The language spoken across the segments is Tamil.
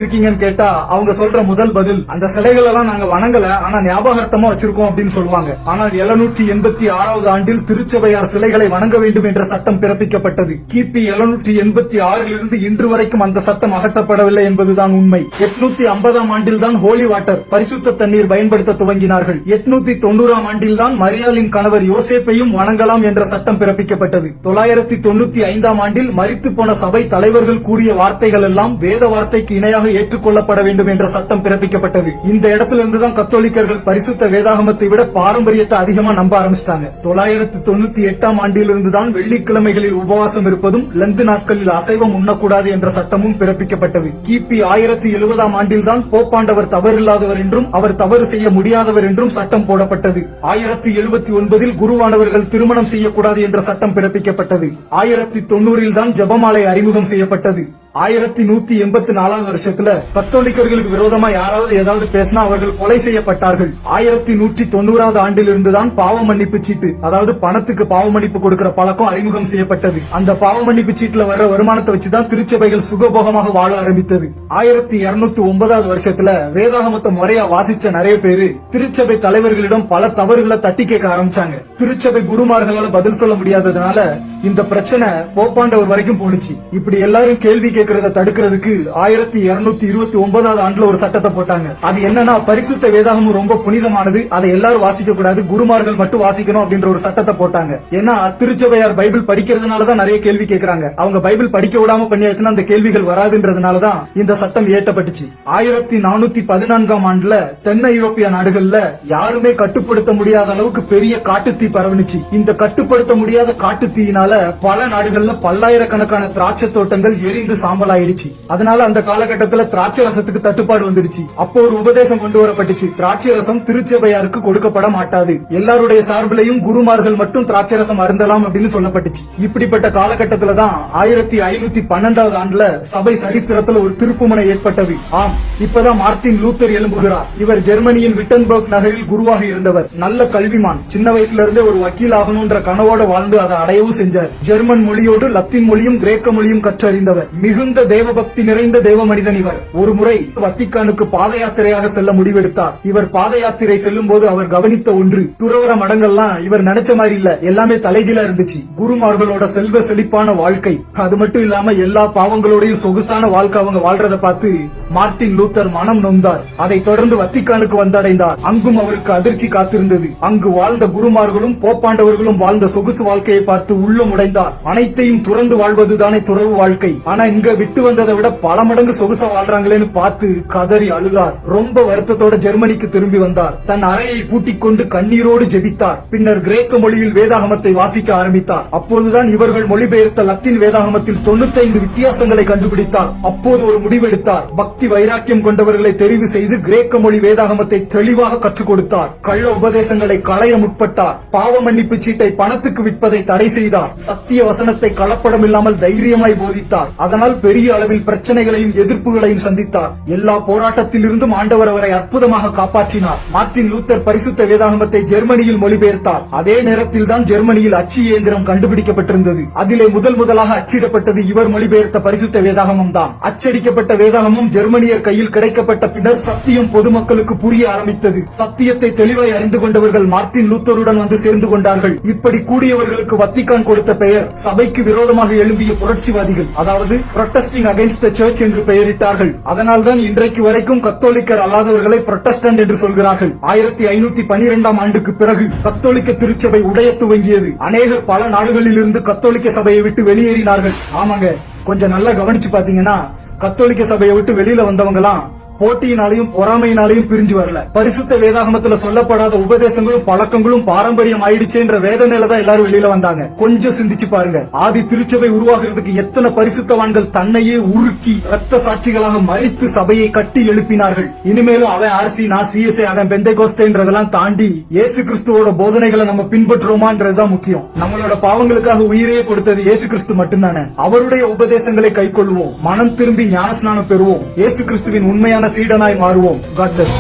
இருக்கீங்கன்னு கேட்டா அவங்க சொல்ற முதல் பதில், அந்த சிலைகள் எல்லாம் நாங்க வணங்கல, ஆனா ஞாபகார்த்தமா வச்சிருக்கோம் அப்படின்னு சொல்லுவாங்க. ஆனால் 786வது ஆண்டில் திருச்சபையார் சிலைகளை வணங்க வேண்டும் என்ற சட்டம் பிறப்பிக்கப்பட்டது. கிபி 786 இன்று வரைக்கும் அந்த சட்டம் அகற்றப்படவில்லை என்பதுதான் உண்மை. 850ஆம் ஆண்டில் தான் ஹோலி வாட்டர், பரிசுத்த தண்ணீர் பயன்படுத்த துவங்கினார்கள். 890ஆம் ஆண்டில் தான் மரியாளின் கணவர் யோசேப்பையும் வணங்கலாம் என்ற சட்டம் பிறப்பிக்கப்பட்டது. 995ஆம் ஆண்டில் மரித்து போன சபை தலைவர்கள் கூறிய வார்த்தைகள் எல்லாம் வேத வார்த்தைக்கு இணையாக ஏற்றுக்கொள்ளப்பட வேண்டும் என்ற சட்டம் பிறப்பிக்கப்பட்டது. இந்த இடத்துல இருந்துதான் கத்தோலிக்கர்கள் பரிசுத்த வேதாகமத்தை விட பாரம்பரியத்தை அதிகமா நம்ப ஆரம்பிச்சிட்டாங்க. 998ஆம் ஆண்டிலிருந்துதான் வெள்ளிக்கிழமைகளில் உபவாசம் இருப்பதும் லந்து நாட்களில் அசைவம் உண்ணக்கூடாது என்ற சட்டமும் பிறப்பிக்கப்பட்டது. கிபி 1070ஆம் ஆண்டில் தான் போப்பாண்டவர் தவறில்லாதவர் என்றும் அவர் தவறு செய்ய முடியாதவர் என்றும் சட்டம் போடப்பட்டது. 1079இல் குருவானவர்கள் திருமணம் செய்யக்கூடாது என்ற சட்டம் பிறப்பிக்கப்பட்டது. 1090இல் தான் ஜெபமாலை அறிமுகம் செய்யப்பட்டது. 1184வது வருஷத்துல கத்தோலிக்கர்களுக்கு விரோதமா யாராவது ஏதாவது பேசினா அவர்கள் கொலை செய்யப்பட்டார்கள். 1190வது ஆண்டிலிருந்துதான் பாவ மன்னிப்பு சீட்டு, அதாவது பணத்துக்கு பாவ மன்னிப்பு கொடுக்கிற பழக்கம் அறிமுகம் செய்யப்பட்டது. அந்த பாவ மன்னிப்பு சீட்டுல வர்ற வருமானத்தை வச்சுதான் திருச்சபைகள் சுகபோகமாக வாழ ஆரம்பித்தது. 1209வது வருஷத்துல வேதாகமத்தை முறையா வாசிச்ச நிறைய பேரு திருச்சபை தலைவர்களிடம் பல தவறுகளை தட்டி கேட்க ஆரம்பிச்சாங்க. திருச்சபை குருமார்களால பதில் சொல்ல முடியாததுனால இந்த பிரச்சனை போப்பாண்டவர் வரைக்கும் போனுச்சு. இப்படி எல்லாரும் கேள்வி கேட்கறத தடுக்கிறதுக்கு 1229வது ஆண்டுல ஒரு சட்டத்தை போட்டாங்க. அது என்னன்னா, பரிசுத்த வேதாகமும் ரொம்ப புனிதமானது, அதை எல்லாரும் வாசிக்க கூடாது, குருமார்கள் மட்டும் வாசிக்கணும் அப்படின்ற ஒரு சட்டத்தை போட்டாங்க. ஏன்னா திருச்சபையார் பைபிள் படிக்கிறதுனாலதான் நிறைய கேள்வி கேட்கறாங்க. அவங்க பைபிள் படிக்க விடாம பண்ணியாச்சுன்னா அந்த கேள்விகள் வராதுன்றதுனாலதான் இந்த சட்டம் இயற்றப்பட்டுச்சு. 1414ஆம் ஆண்டுல தென் ஐரோப்பிய நாடுகள்ல யாருமே கட்டுப்படுத்த முடியாத அளவுக்கு பெரிய காட்டுத்தீ பரவனுச்சு. இந்த கட்டுப்படுத்த முடியாத காட்டுத்தீயினால பல நாடுகள்ல பல்லாயிரக்கணக்கான திராட்சை தோட்டங்கள் எரிந்து சாம்பல் ஆயிடுச்சு. அதனால அந்த காலகட்டத்துல திராட்சை ரசத்துக்கு தட்டுப்பாடு வந்துருச்சு. அப்போ ஒரு உபதேசம் கொண்டு வரப்பட்டுச்சு, திராட்சை ரசம் திருச்சபையாருக்கு கொடுக்கப்பட மாட்டாது, எல்லாருடைய சார்பிலையும் குருமார்கள் மட்டும் திராட்சை ரசம் அருந்தலாம் அப்படின்னு சொல்லப்பட்டுச்சு. இப்படிப்பட்ட காலகட்டத்துலதான் 1512வது ஆண்டுல சபை சரித்திரத்துல ஒரு திருப்புமுனை ஏற்பட்டது. ஆம், இப்பதான் மார்ட்டின் லூத்தர் எழும்புகிறார். இவர் ஜெர்மனியின் விட்டன்பர்க் நகரில் குருவாக இருந்தவர். நல்ல கல்விமான், சின்ன வயசுல இருந்தே ஒரு வக்கீல் ஆகணும்ன்ற கனவோட வாழ்ந்து அதை அடையவும் செஞ்சார். ஜெர்மன் மொழியோடு லத்தீன் மொழியும் கிரேக்க மொழியும் கற்றறிந்தவர். மிகுந்த தேவபக்தி நிறைந்த தேவ மனிதன் இவர். ஒரு முறை வத்திக்கானுக்கு பாத யாத்திரையாக செல்ல முடிவெடுத்தார். இவர் பாத யாத்திரை செல்லும் போது அவர் கவனித்த ஒன்று, துறவர மடங்கள்லாம் இவர் நினைச்ச மாதிரி இல்ல, எல்லாமே தலைகீழா இருந்துச்சு. குருமார்களோட செல்வ செழிப்பான வாழ்க்கை, அது மட்டும் இல்லாம எல்லா பாவங்களோடையும் சொகுசான வாழ்க்கை அவங்க வாழ்றத பார்த்து மார்ட்டின் லூத்தர் மனம் நொந்தார். அதை தொடர்ந்து வத்திக்கானுக்கு வந்தடைந்தார். அங்கும் அவருக்கு அதிர்ச்சி காத்திருந்தது. அங்கு வாழ்ந்த குருமார்களும் போப்பாண்டவர்களும் வாழ்ந்த சொகுசு வாழ்க்கையை பார்த்து உள்ளம் உடைந்தார். அனைத்தையும் துறந்து வாழ்வதுதானே துறவு வாழ்க்கை, ஆனா இங்க விட்டு வந்ததை விட பல மடங்கு சொகுசா வாழ்றாங்களேன்னு பார்த்து கதறி அழுதார். ரொம்ப வருத்தத்தோட ஜெர்மனிக்கு திரும்பி வந்தார். தன் அறையை பூட்டிக் கொண்டு கண்ணீரோடு ஜெபித்தார். பின்னர் கிரேக்க மொழியில் வேதாகமத்தை வாசிக்க ஆரம்பித்தார். அப்போதுதான் இவர்கள் மொழிபெயர்த்த லத்தீன் வேதாகமத்தில் 95 வித்தியாசங்களை கண்டுபிடித்தார். அப்போது ஒரு முடிவெடுத்தார். பக்தி வைராக்கியம் கொண்டவர்களை தெரிவு செய்து கிரேக்க மொழி வேதாகமத்தை தெளிவாக கற்றுக் கொடுத்தார். கள்ள உபதேசங்களை களைய முற்பட்டார். பாவ மன்னிப்பு சீட்டை பணத்துக்கு விற்பதை தடை செய்தார். சத்திய வசனத்தை கலப்படம் இல்லாமல் தைரியமாய் போதித்தார். அதனால் பெரிய அளவில் பிரச்சனைகளையும் எதிர்ப்புகளையும் சந்தித்தார். எல்லா போராட்டத்திலிருந்தும் ஆண்டவர் அவரை அற்புதமாக காப்பாற்றினார். மார்ட்டின் லூத்தர் பரிசுத்த வேதாகமத்தை ஜெர்மனியில் மொழிபெயர்த்தார். அதே நேரத்தில் தான் ஜெர்மனியில் அச்சு இயந்திரம் கண்டுபிடிக்கப்பட்டிருந்தது. அதிலே முதலாக அச்சிடப்பட்டது இவர் மொழிபெயர்த்த பரிசுத்த வேதாகமம் தான். அச்சடிக்கப்பட்ட வேதாகமம் ஜெர்மனியர் கையில் கிடைக்கப்பட்ட பின்னர் சத்தியம் பொதுமக்களுக்கு புரிய ஆரம்பித்தது. சத்தியத்தை தெளிவாய் அறிந்து கொண்டவர்கள் மார்ட்டின் லூத்தருடன் வந்து சேர்ந்து கொண்டார்கள். இப்படி கூடியவர்களுக்கு வத்திக்கான் கொடுத்த பெயர் சபைக்கு விரோதமாக எழும்பிய புரட்சிவாதிகள், அதாவது புரொட்டஸ்டிங் அகைன்ஸ்ட் தி சர்ச் என்று பெயரிட்டார்கள். அதனால்தான் இன்றைக்கு வரைக்கும் கத்தோலிக்கர் அல்லாதவர்களை புரொட்டஸ்டன்ட் என்று சொல்கிறார்கள். 1512ஆம் ஆண்டுக்கு பிறகு கத்தோலிக்க திருச்சபை உடைய துவங்கியது. அநேகர் பல நாடுகளில் இருந்து கத்தோலிக்க சபையை விட்டு வெளியேறினார்கள். ஆமாங்க, கொஞ்சம் நல்லா கவனிச்சு பாத்தீங்கன்னா கத்தோலிக்க சபையை விட்டு வெளியில வந்தவங்கலாம் போட்டியினாலையும் பொறாமையினாலையும் பிரிஞ்சு வரல. பரிசுத்த வேதாகமத்துல சொல்லப்படாத உபதேசங்களும் பழக்கங்களும் பாரம்பரியம் ஆயிடுச்சுன்ற வேதனையிலதான் எல்லாரும் வெளியில வந்தாங்க. கொஞ்சம் சிந்திச்சு பாருங்க, ஆதி திருச்சபை உருவாகிறதுக்கு எத்தனை பரிசுத்தவான்கள் தன்னையே உருக்கி ரத்த சாட்சிகளாக மறித்து சபையை கட்டி எழுப்பினார்கள். இனிமேலும் அவன் ஆர்சி, நான் சிஎஸ்ஐ, அவன் பெந்தைகோஸ்தேன்றதெல்லாம் தாண்டி இயேசு கிறிஸ்துவோட போதனைகளை நம்ம பின்பற்றுவோமான்றதுதான் முக்கியம். நம்மளோட பாவங்களுக்காக உயிரையே கொடுத்தது இயேசு கிறிஸ்து மட்டும்தானே. அவருடைய உபதேசங்களை கை கொள்வோம், மனம் திரும்பி ஞானஸ்நானம் பெறுவோம், இயேசு கிறிஸ்துவின் உண்மையான சீடனாய் மாறுவோம். God bless.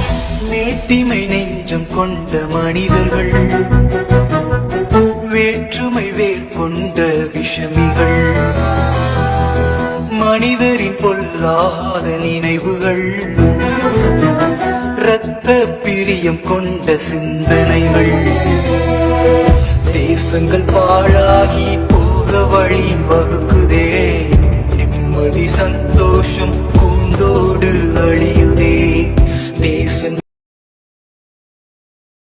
மேட்டிமை நெஞ்சம் கொண்ட மனிதர்கள், வேற்றுமை வேர் கொண்ட விஷமிகள், மனிதரின் பொல்லாத நினைவுகள், இரத்த பிரியம் கொண்ட சிந்தனைகள், தேசங்கள் பாழாகி